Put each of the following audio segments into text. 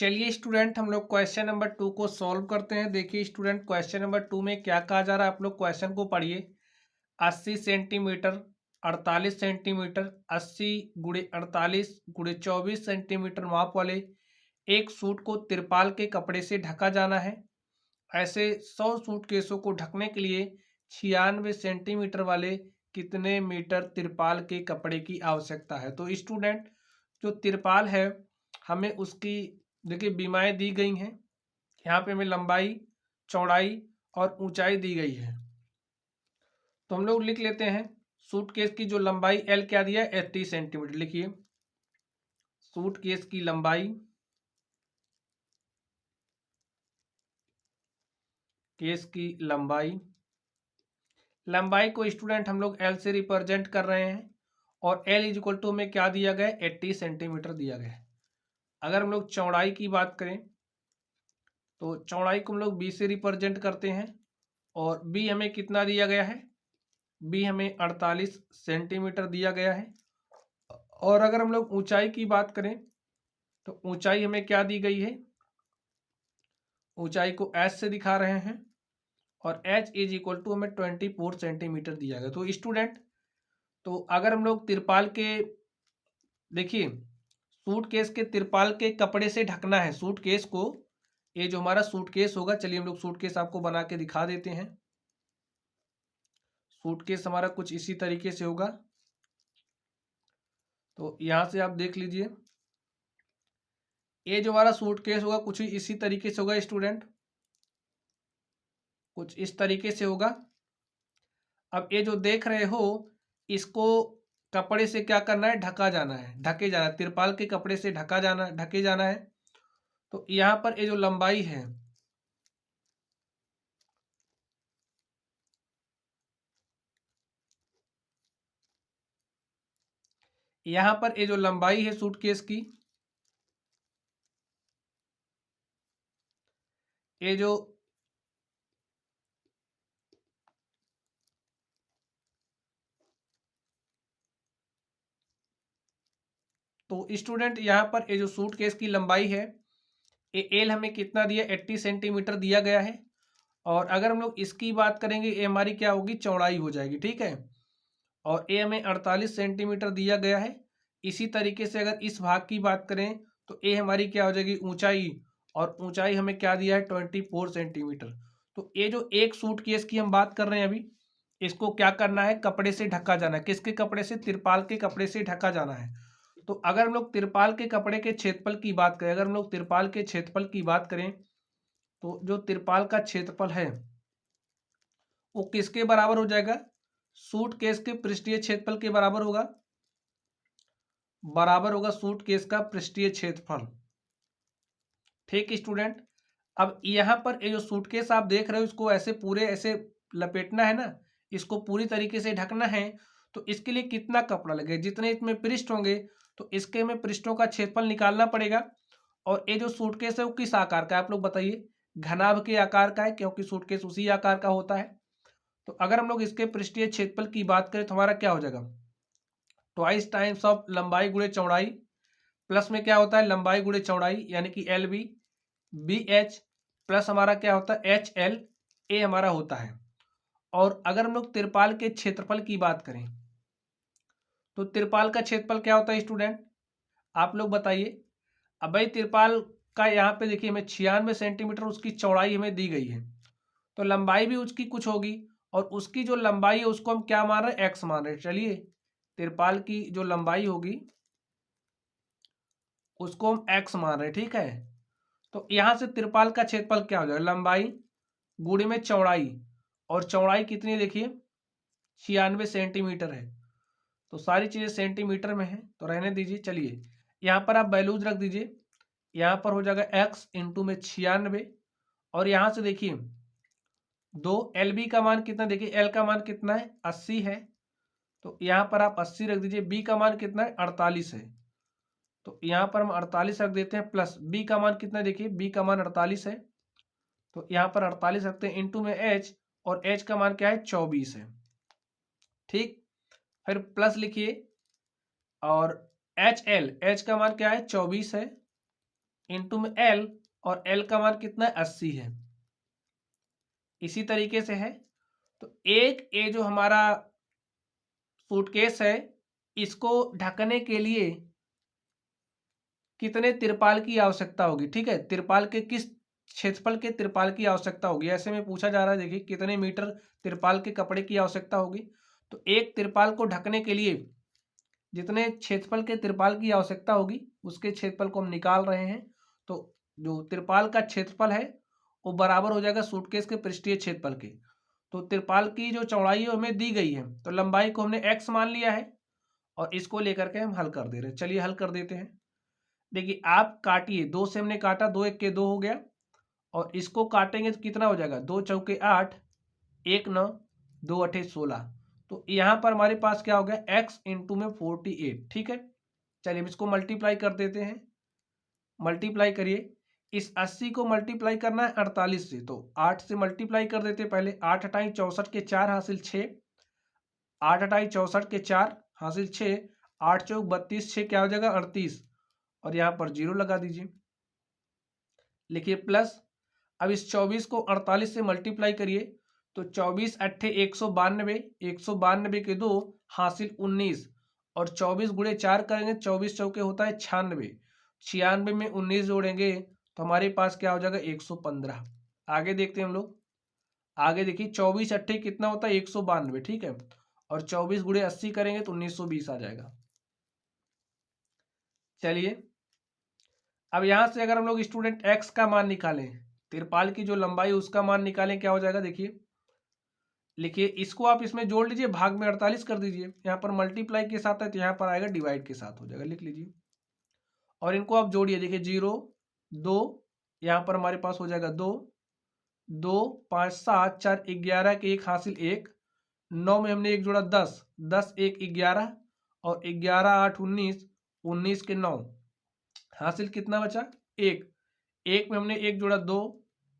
चलिए स्टूडेंट, हम लोग क्वेश्चन नंबर 2 को सॉल्व करते हैं। देखिए स्टूडेंट, क्वेश्चन नंबर 2 में क्या कहा जा रहा है, आप लोग क्वेश्चन को पढ़िए। 80 सेंटीमीटर 48 सेंटीमीटर 80 गुणे 48 गुणे 24 सेंटीमीटर माप वाले एक सूट को तिरपाल के कपड़े से ढका जाना है। ऐसे 100 सूटकेसों को ढकने के लिए 96 सेंटीमीटर वाले कितने मीटर तिरपाल के कपड़े की आवश्यकता है। तो स्टूडेंट, जो तिरपाल है हमें उसकी देखिए बीमाएं दी गई हैं। यहाँ पे हमें लंबाई, चौड़ाई और ऊंचाई दी गई है। तो हम लोग लिख लेते हैं सूटकेस की जो लंबाई एल क्या दिया है 80 सेंटीमीटर। लिखिए सूटकेस की लंबाई, केस की लंबाई, लंबाई को स्टूडेंट हम लोग एल से रिप्रेजेंट कर रहे हैं और एल इज इक्वल टू में क्या दिया गया है 80 सेंटीमीटर दिया गया है। अगर हम लोग चौड़ाई की बात करें तो चौड़ाई को हम लोग बी से रिप्रेजेंट करते हैं और बी हमें कितना दिया गया है, बी हमें 48 सेंटीमीटर दिया गया है। और अगर हम लोग ऊंचाई की बात करें तो ऊंचाई हमें क्या दी गई है, ऊंचाई को एच से दिखा रहे हैं और एच इज इक्वल टू हमें 24 सेंटीमीटर दिया गया। तो स्टूडेंट, तो अगर हम लोग तिरपाल के देखिए सूटकेस के तिरपाल के कपड़े से ढकना है सूटकेस को, ये जो हमारा सूटकेस होगा, चलिए हम लोग सूटकेस आपको बना के दिखा देते हैं। सूटकेस हमारा कुछ इसी तरीके से होगा। तो यहां से आप देख लीजिए, ये जो हमारा सूटकेस होगा कुछ इसी तरीके से होगा स्टूडेंट, कुछ इस तरीके से होगा। अब ये जो देख रहे हो इसको कपड़े से क्या करना है, ढका जाना है, ढके जाना है, तिरपाल के कपड़े से ढका जाना, ढके जाना है। तो यहाँ पर ये जो लंबाई है, यहाँ पर ये जो लंबाई है सूटकेस की, ये जो तो स्टूडेंट यहाँ पर ये जो सूटकेस की लंबाई है, ये एल हमें कितना दिया 80 सेंटीमीटर दिया गया है। और अगर हम लोग इसकी बात करेंगे ये हमारी क्या होगी, चौड़ाई हो जाएगी, ठीक है। और ये हमें 48 सेंटीमीटर दिया गया है। इसी तरीके से अगर इस भाग की बात करें तो ये हमारी क्या हो जाएगी, ऊंचाई, और ऊंचाई हमें क्या दिया है 24 सेंटीमीटर। तो ये जो एक सूटकेस की हम बात कर रहे हैं अभी, इसको क्या करना है, कपड़े से ढका जाना है। किसके कपड़े से, तिरपाल के कपड़े से ढका जाना है। तो अगर हम लोग तिरपाल के कपड़े के क्षेत्रफल की बात करें, अगर हम लोग तिरपाल के क्षेत्रफल की बात करें तो जो तिरपाल का क्षेत्रफल है वो किसके बराबर हो जाएगा, सूटकेस के पृष्ठीय क्षेत्रफल के बराबर होगा, बराबर होगा सूटकेस का पृष्ठीय क्षेत्रफल। ठीक स्टूडेंट, अब यहाँ पर ये जो सूटकेस आप देख रहे हो इसको ऐसे पूरे ऐसे लपेटना है ना, इसको पूरी तरीके से ढकना है। तो इसके लिए कितना कपड़ा लगेगा, जितने इसमें पृष्ठ होंगे तो इसके में पृष्ठों का क्षेत्रफल निकालना पड़ेगा। और ये जो सूटकेस है वो किस आकार का है, आप लोग बताइए। घनाभ के आकार का है, क्योंकि सूटकेस उसी आकार का होता है। तो अगर हम लोग इसके पृष्ठीय क्षेत्रफल की बात करें तो हमारा क्या हो जाएगा, ट्वाइस टाइम्स ऑफ लंबाई गुणे चौड़ाई, प्लस में क्या होता है लंबाई गुणे चौड़ाई यानी कि L B, B H plus हमारा क्या होता है एच एल, ए हमारा होता है। और अगर हम लोग तिरपाल के क्षेत्रफल की बात करें तो तिरपाल का क्षेत्रफल क्या होता है स्टूडेंट, आप लोग बताइए। अब भाई तिरपाल का यहाँ पे देखिए हमें 96 सेंटीमीटर उसकी चौड़ाई हमें दी गई है, तो लंबाई भी उसकी कुछ होगी। और उसकी जो लंबाई है उसको हम क्या मान रहे हैं, एक्स मान रहे हैं। चलिए तिरपाल की जो लंबाई होगी उसको हम एक्स मान रहे हैं, ठीक है। तो यहाँ से तिरपाल का क्षेत्रफल क्या हो जाएगा, लंबाई गुणे में चौड़ाई, और चौड़ाई कितनी देखिए 96 सेंटीमीटर है। तो सारी चीजें सेंटीमीटर में है तो रहने दीजिए। चलिए यहाँ पर आप वैल्यूज रख दीजिए, यहाँ पर हो जाएगा एक्स इंटू में 96, और यहाँ से देखिए दो एल बी का मान कितना, देखिए एल का मान कितना है 80 है, तो यहाँ पर आप 80 रख दीजिए। बी का मान कितना है 48 है, तो यहाँ पर हम 48 रख देते हैं, प्लस बी का मान कितना है, देखिए बी का मान 48 है, तो यहाँ पर 48 रखते हैं, इंटू में एच, और एच का मान क्या है 24 है, ठीक। फिर प्लस लिखिए, और एच एल, एच का मान क्या है 24 है, इंटू में एल, और एल का मान कितना है 80 है। इसी तरीके से है तो एक ये जो हमारा सूटकेस है इसको ढकने के लिए कितने तिरपाल की आवश्यकता होगी। ठीक है, तिरपाल के किस क्षेत्रफल के तिरपाल की आवश्यकता होगी, ऐसे में पूछा जा रहा है। देखिए कितने मीटर तिरपाल के कपड़े की आवश्यकता होगी। तो एक तिरपाल को ढकने के लिए जितने क्षेत्रफल के तिरपाल की आवश्यकता होगी उसके क्षेत्रफल को हम निकाल रहे हैं। तो जो तिरपाल का क्षेत्रफल है वो बराबर हो जाएगा सूटकेस के पृष्ठीय क्षेत्रफल के। तो तिरपाल की जो चौड़ाई है हमें दी गई है, तो लंबाई को हमने x मान लिया है और इसको लेकर के हम हल कर दे रहे हैं। चलिए हल कर देते हैं। देखिए आप काटिए, 2 से हमने काटा, 2 1 के 2 हो गया, और इसको काटेंगे तो कितना हो जाएगा, 2 चौके 8, 1 9, 2 अठे 16। तो यहाँ पर हमारे पास क्या हो गया, x इंटू में 48। ठीक है, चलिए इसको मल्टीप्लाई कर देते हैं। मल्टीप्लाई करिए, इस 80 को मल्टीप्लाई करना है 48 से, तो 8 से मल्टीप्लाई कर देते हैं पहले। 8 अठाई 64 के 4 हासिल 6, 8 अठाई 64 के 4 हासिल 6, 8 चौक 32, 6 क्या हो जाएगा 38, और यहाँ पर 0 लगा दीजिए। लिखिए प्लस, अब इस 24 को 48 से मल्टीप्लाई करिए, तो 24 अट्ठे 192, 192 के 2 हासिल 19, और 24 गुणे 4 करेंगे, 24 चौके होता है 96, 96 में 19 जोड़ेंगे तो हमारे पास क्या हो जाएगा 115। आगे देखते हैं हम लोग। आगे देखिए 24 अट्ठे कितना होता है 192। ठीक है, और 24 गुणे 80 करेंगे तो 1920 आ जाएगा। चलिए अब यहां से अगर हम लोग स्टूडेंट x का मान निकालें, तिरपाल की जो लंबाई उसका मान निकालें, क्या हो जाएगा देखिए। लिखिए इसको आप इसमें जोड़ लीजिए, भाग में 48 कर दीजिए। यहाँ पर मल्टीप्लाई के साथ है तो यहाँ पर आएगा डिवाइड के साथ हो जाएगा, लिख लीजिए। और इनको आप जोड़िए, देखिए 0 2, यहाँ पर हमारे पास हो जाएगा 2 2 5 7 4 11 के 1 हासिल 1, 9 में हमने 1 जोड़ा 10, 10 1 11, और 11 8 19, 19 के 9 हासिल कितना बचा 1, 1 में हमने 1 जोड़ा 2,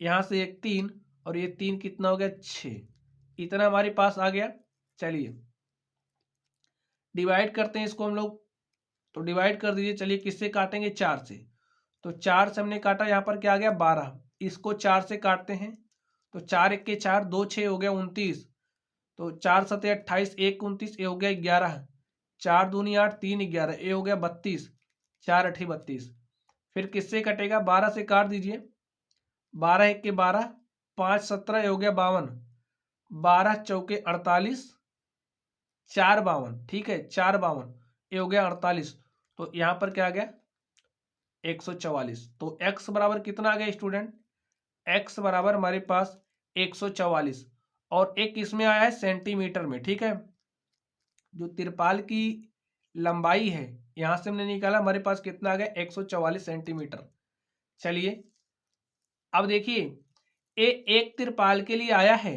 यहाँ से 1 3, और ये 3 कितना हो गया 6, इतना हमारे पास आ गया। चलिए डिवाइड करते हैं इसको हम लोग, तो डिवाइड कर दीजिए। चलिए किससे काटेंगे, 4 से, तो 4 से हमने काटा, यहाँ पर क्या आ गया 12, इसको 4 से काटते हैं, तो 4 1 के 4, 2 6 हो गया 29, तो 4 7 28, 1 29, ये हो गया 11, 4 दूनी 8, 3 11, ये हो गया 32, 4 8 32। फिर किससे कटेगा, 12 से काट दीजिए, 12 1 के 12, 5 17, ये हो गया 52, 12 चौके 48, 4 52। ठीक है, 4 52, ये हो गया 48, तो यहाँ पर क्या आ गया 144। तो x बराबर कितना आ गया स्टूडेंट, x बराबर हमारे पास 144, और एक इसमें आया है सेंटीमीटर में। ठीक है, जो तिरपाल की लंबाई है यहां से हमने निकाला, हमारे पास कितना आ गया 144 सेंटीमीटर। चलिए अब देखिए ये एक तिरपाल के लिए आया है,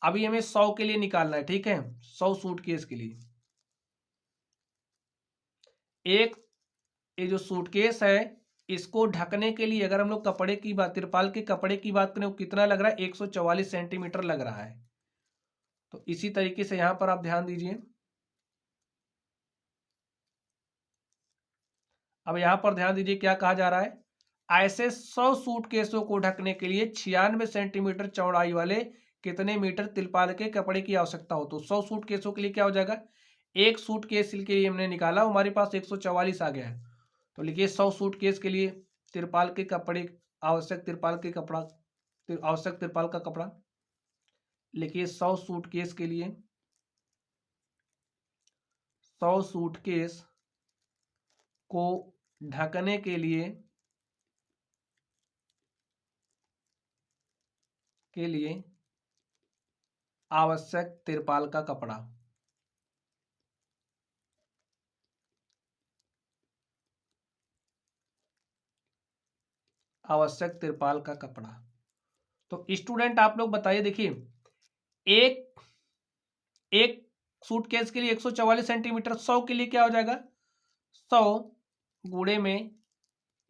अभी हमें 100 के लिए निकालना है। ठीक है, 100 सूटकेस के लिए, एक ये जो सूटकेस है इसको ढकने के लिए अगर हम लोग कपड़े की बात, तिरपाल के कपड़े की बात करें, कितना लग रहा है 144 सेंटीमीटर लग रहा है। तो इसी तरीके से यहां पर आप ध्यान दीजिए। अब यहां पर ध्यान दीजिए क्या कहा जा रहा है, ऐसे 100 सूटकेसों को ढकने के लिए 96 सेंटीमीटर चौड़ाई वाले कितने मीटर तिरपाल के कपड़े की आवश्यकता हो। तो 100 सूटकेसों के लिए क्या हो जाएगा, एक सूटकेस के लिए हमने निकाला, हमारे पास 144 आ गया है। तो लिखिए 100 सूटकेस के लिए तिरपाल के कपड़े, आवश्यक तिरपाल के कपड़ा, आवश्यक तिरपाल का कपड़ा। लिखिए 100 सूटकेस के लिए, 100 सूटकेस को ढकने के लिए आवश्यक तिरपाल का कपड़ा, आवश्यक तिरपाल का कपड़ा। तो स्टूडेंट आप लोग बताइए, देखिए एक एक सूटकेस के लिए 144 सेंटीमीटर, 100 के लिए क्या हो जाएगा 100 गुणे में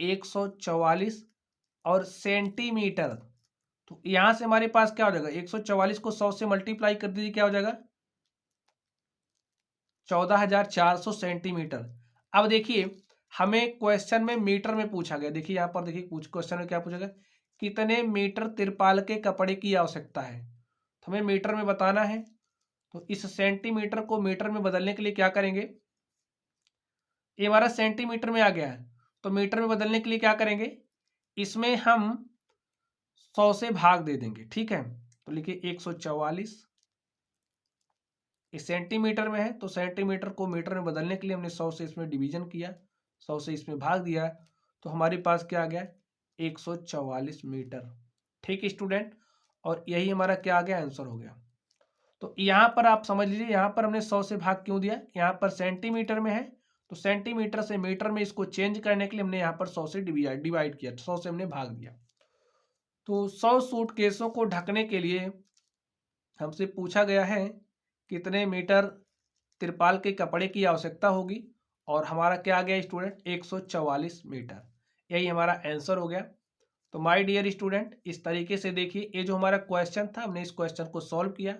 144 और सेंटीमीटर। तो यहां से हमारे पास क्या हो जाएगा 144 को 100 से मल्टीप्लाई कर दीजिए, क्या हो जाएगा 14,400 सेंटीमीटर। अब देखिए हमें क्वेश्चन में मीटर में पूछा गया। देखिए यहाँ पर देखिए क्वेश्चन में क्या पूछा गया, कितने मीटर तिरपाल के कपड़े की आवश्यकता है, तो हमें मीटर में बताना है। तो इस सेंटीमीटर को मीटर में बदलने के लिए क्या करेंगे, ये हमारा सेंटीमीटर में आ गया है, तो मीटर में बदलने के लिए क्या करेंगे, इसमें हम 100 से भाग दे देंगे। ठीक है, तो लिखिए 144, इस सेंटीमीटर में है तो सेंटीमीटर को मीटर में बदलने के लिए हमने 100 से इसमें डिवीजन किया, 100 से इसमें भाग दिया, तो हमारे पास क्या आ गया, 144 मीटर। ठीक स्टूडेंट, और यही हमारा क्या आ गया, आंसर हो गया। तो यहाँ पर आप समझ लीजिए, यहाँ पर हमने 100 से भाग क्यों दिया, यहाँ पर सेंटीमीटर में है तो सेंटीमीटर से मीटर में इसको चेंज करने के लिए हमने यहाँ पर 100 से डिवाइड किया, 100 से हमने भाग दिया। तो 100 सूटकेसों को ढकने के लिए हमसे पूछा गया है कितने मीटर तिरपाल के कपड़े की आवश्यकता होगी, और हमारा क्या आ गया स्टूडेंट, 144 मीटर। यही हमारा आंसर हो गया। तो माय डियर स्टूडेंट, इस तरीके से देखिए ये जो हमारा क्वेश्चन था, हमने इस क्वेश्चन को सॉल्व किया।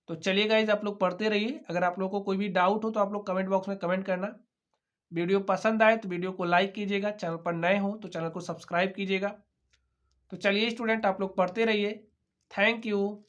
तो चलिए गाइज, आप लोग पढ़ते रहिए। अगर आप लोगों को कोई भी डाउट हो तो आप लोग कमेंट बॉक्स में कमेंट करना। वीडियो पसंद आए तो वीडियो को लाइक कीजिएगा, चैनल पर नए हो तो चैनल को सब्सक्राइब कीजिएगा। तो चलिए स्टूडेंट, आप लोग पढ़ते रहिए। Thank you.